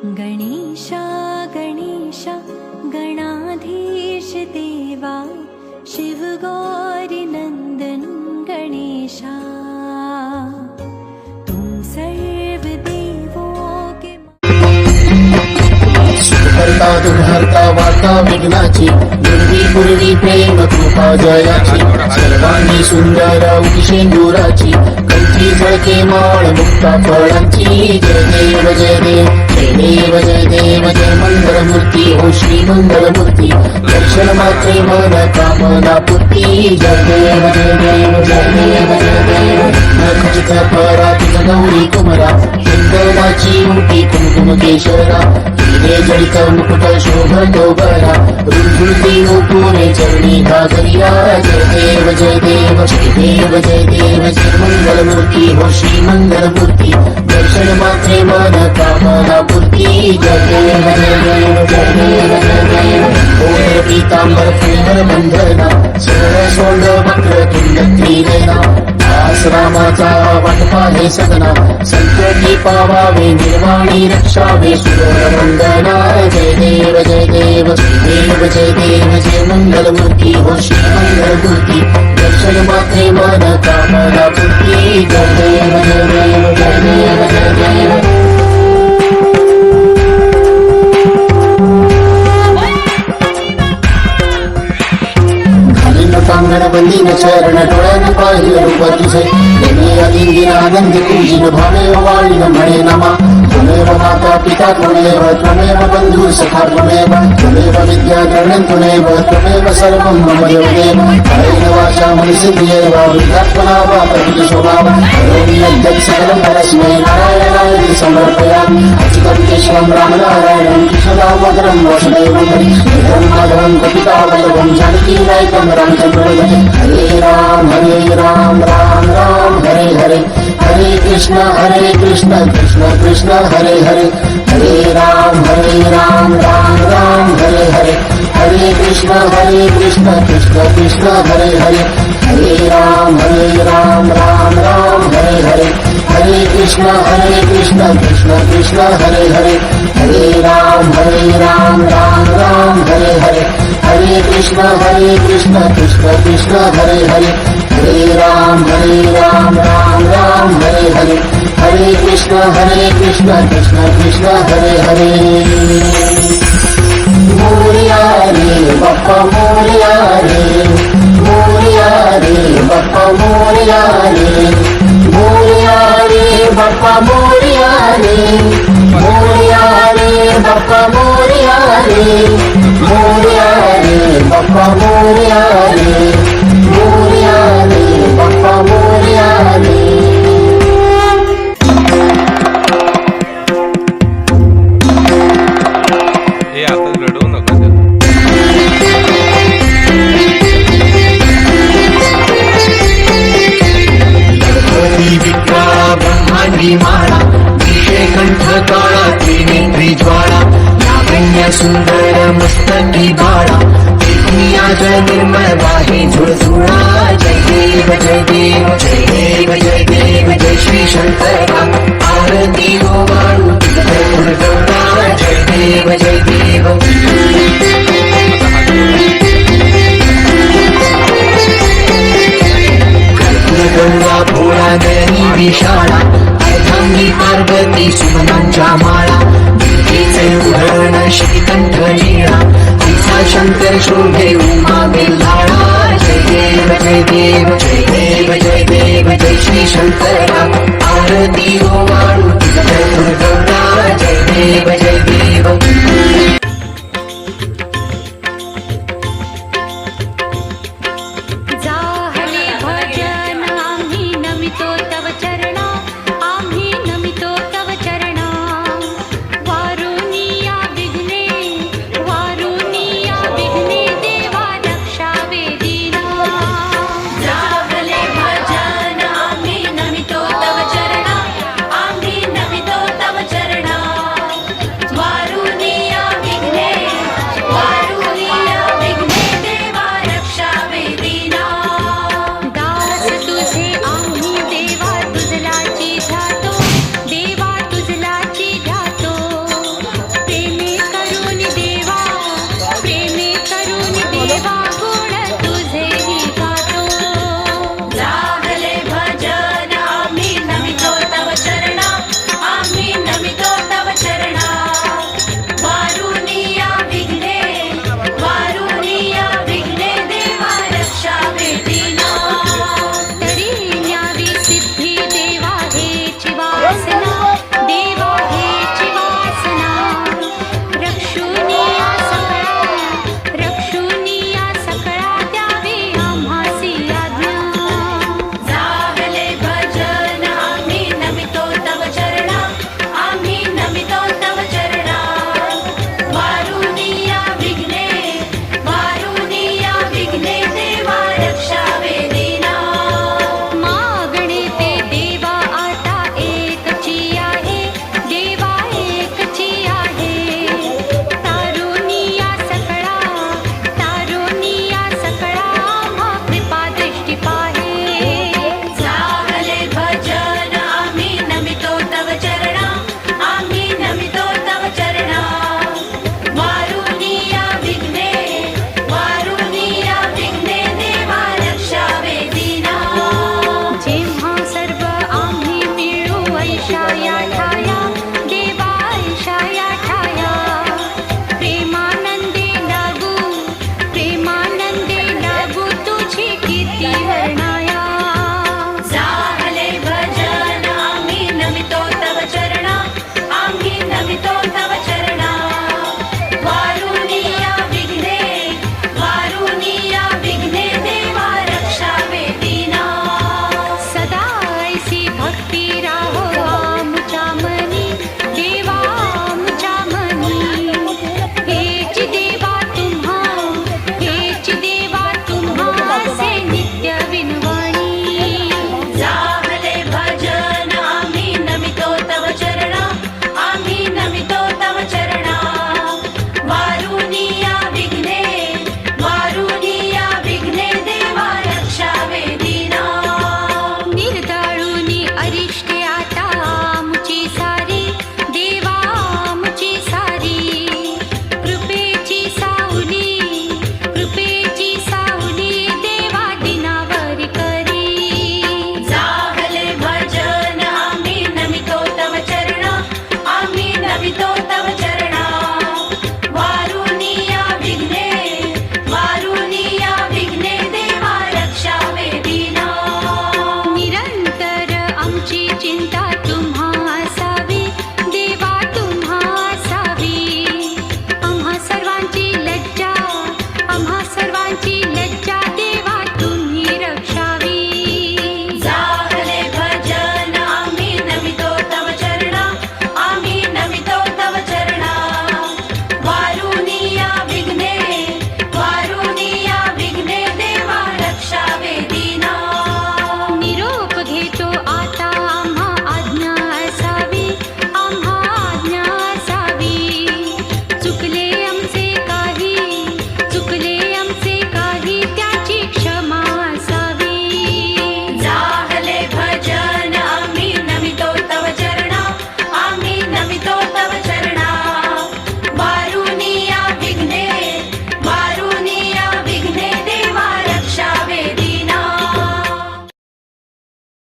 गणेशा गणेशा गणाधीश देवा शिव गौरी नंदन गणेशा तुम सर्व देवों के सुखकर्ता दुर्हर्ता वार्ता विघ्नाची दुर्वी पूर्वी प्रेम कृपा जयाची सर्वांनी सुंदर उदिशेंदुराची कंठी झळके माळ मुक्ता फळांची जय देव जय देव जय देव जय देव जय मंगलमूर्ती हो श्री मंगलमूर्ती दर्शन मात्रे मन कामना पूर्ती जय देव जय देव जय देव जय देव नखचित परा तुझ गौरी कुमरा चंदनाची मुठी कुमकुम केशरा हिरे जडित मुकुट शोभतो बरा रुंझुळती गोपुरे चरणी घागरिया जय देव जय देव जय देव जय देव जय मंगलमूर्ती हो श्री मंगलमूर्ती दर्शन मात्रे मन कामना पूर्ती जय देव जय देव जय देव जय देव ओर पीतांबर फुलर बंधना सरळ सोंड वक्र तुंड त्रिनयना दास रामाचा वाटपा हे सदना संकटी पावावे निर्वाणी रक्षावे सुर वंदना जय देव जय देव जय देव जय देव जय मंगलमूर्ती हो श्री मंगलमूर्ती दर्शन मात्रे मन कामना पूर्ती जय देव जय देव जय देव जय देव कांगण बंदीन चरण डोळ्याने पाहिलं रूप तुझे आदिंदिन आनंद पूजिन भावे वाळीन म्हणे नमा त्वमेव माता पिता त्वमेव त्वमेव बंधू सखा त्वमेव त्वमेव विद्या द्रविणं त्वमेव त्वमेव सर्वं मम देवदेव कायेन वाचा मनसेन्द्रियैर्वा बुद्ध्यात्मना वा प्रकृति स्वभावं करोमि यद्यत् सकलं परस्मै नारायणाय समर्पयामि अच्युतं केशवं रामनारायणं कृष्णदामोदरं वासुदेवं हरिं माधवं कपितावल्लभं जानकीनायकं रामचन्द्रं हरे राम राम राम हरे हरे हरे कृष्ण कृष्ण कृष्ण हरे हरे हरे राम राम राम हरे हरे हरे कृष्ण कृष्ण कृष्ण हरे हरे हरे राम राम राम हरे हरे हरे कृष्ण कृष्ण कृष्ण हरे हरे हरे राम राम राम हरे हरे हरे कृष्ण कृष्ण कृष्ण हरे हरे हरे राम राम हरे हरे हरे कृष्ण कृष्ण कृष्ण हरे हरे मोरया रे बाप्पा मोरया रे बाप्पा मोरया रे बाप्पा मोरया रे बाप्पा मोरया रे बाप्पा मोरया रे बाप्पा मोरया रे हे आता रडवू नका विक्रा ब्रह्मांडी माळा विषय कंठ काळा त्रिनेत्री ज्वाळा लावण्य सुंदर मस्तकी बाळा आज निर्मळ वाही झुळझुळा जय देव जय देव जय देव जय देव जय श्री शंकरा आरती गो वाळू दुर्गौरा जय देव जय देव गंगा भोळा नयनी विशाळा अर्धांगी पार्वती सुमनांच्या माळा दुर्गेचे उधरण श्रीकंठ लीळा ऐसा शंकर शोभे उमा बेल्हाळा जय देव जय देव जय देव जय देव जय श्री शंकरा आरती गो वाळू दुर्गा